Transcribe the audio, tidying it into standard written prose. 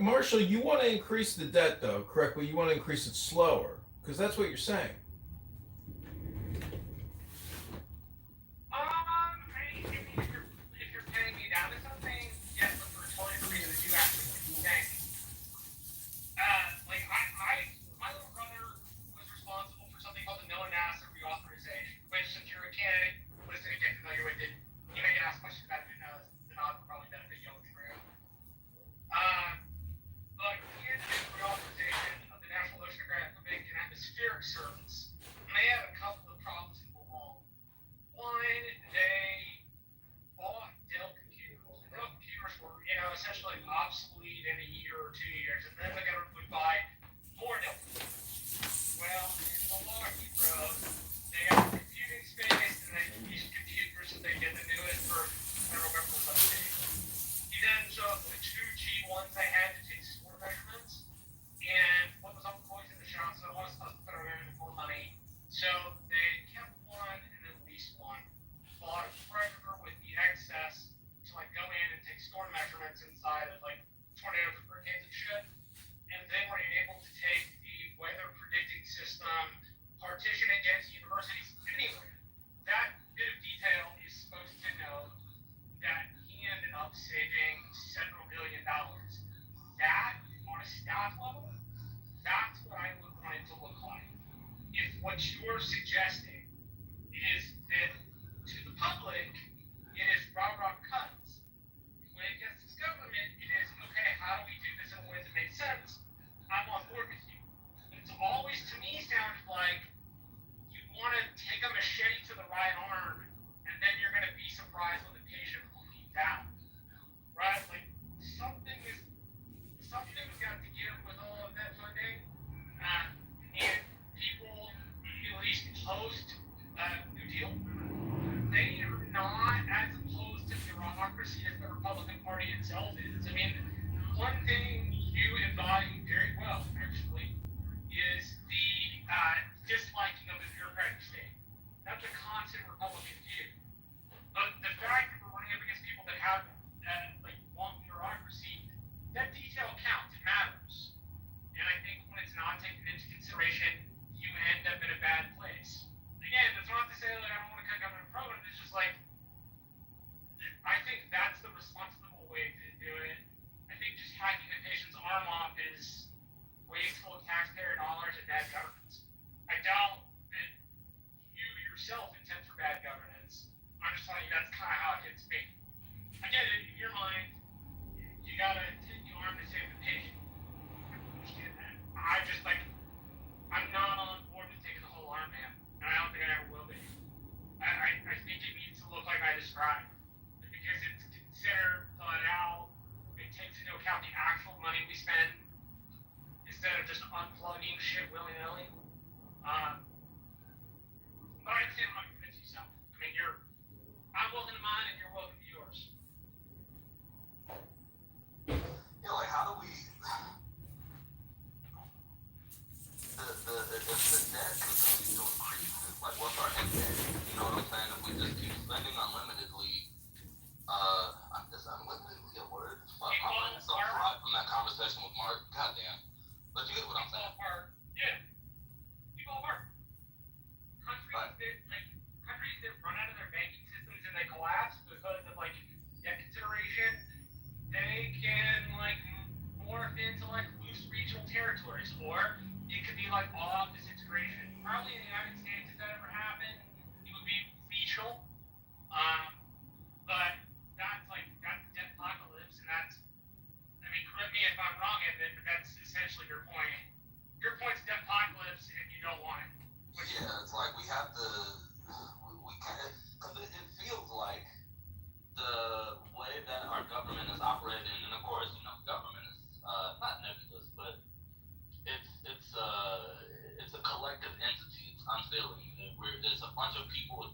Marshall, you want to increase the debt, though, correctly? You want to increase it slower, because that's what you're saying. If you're paying me down to something, yes, but for a totally different reason that you actually think. My little brother was responsible for something called the no NASA reauthorization, which, since you're a kid, listening to get familiar with it, you may get asked questions about it. Who knows? The nod will probably benefit you in the room. But he had to do the reauthorization of the National Oceanographic and Atmospheric Service, and they had a couple of problems that go wrong. One, they bought Dell computers. And Dell computers were, essentially obsolete in a year or 2 years, and then the government would buy more Dell computers. Well, in the law he wrote, they got the computing space, and they used computers, so they get the newest version. I don't remember what's updated. He then took the two G1s they had to take score measurements, and what was on the poison in the shop, so it was supposed to put around more money. So they kept one and then leased one. Bought a predator with the excess to go in and take storm measurements inside of tornadoes and hurricanes and shit. And then we're able to take the weather predicting system, partition it against universities. Anyway, that bit of detail is supposed to know that he ended up saving several $billion. That, on a staff level, that's what I would want it to look like. If what you're suggesting is that to the public, it is rah-rah cuts. When it gets to the government, it is, okay, how do we do this in a way that makes sense? I'm on board with you. But it's always, to me, sounded like you want to take a machete to the right arm, and then you're going to be surprised when the patient bleeds out. Right? Something's got to give with all of that funding. And people, at least post New Deal, they are not as opposed to bureaucracy as the Republican Party itself is. I mean, one thing you embody very well, actually, is the disliking of the bureaucratic state. That's a constant Republican view. But the fact that we're running up against people that have want bureaucracy, that detail counts. It matters. And I think when it's not taken into consideration, you end up in a bad place. Again, that's not to say I don't want to cut government programs. It's just I think that's the responsible way to do it. I think just hacking a patient's arm off is wasteful of taxpayer dollars and bad governance. I doubt that you yourself intend for bad governance. I'm just telling you that's kind of how it hits me. I get it. In your mind, you gotta take the arm to save the patient. I understand that. I'm not on board with taking the whole arm, man. And I don't think I ever will be. I think it needs to look like I described. Because it's considered, thought out, it takes into account the actual money we spend instead of just unplugging shit willy-nilly. But I understand how to convince yourself. I mean, I'm welcome to mine and you're welcome to yours. How do we if the debt continues to increase, what's our end game? You know what I'm saying? If we just keep spending unlimitedly, unlimitedly a word. Fuck, my brain's so fried from that conversation with Mark. Goddamn. But you get what I'm saying. Yeah. People apart. Countries that run out of their banking systems and they collapse because of debt consideration, they can morph into loose regional territories, or it could be all out disintegration. Probably in the United States, if that ever happened, it would be regional. But that's debt apocalypse, and correct me if I'm wrong, Edmund, but that's essentially your point. Your point's debt apocalypse, and you don't want it. Yeah, it's we have to, we can't, because it feels like the way that our government is operating, and of course, government is not nebulous, but it's a collective entity. I'm feeling that it's a bunch of people with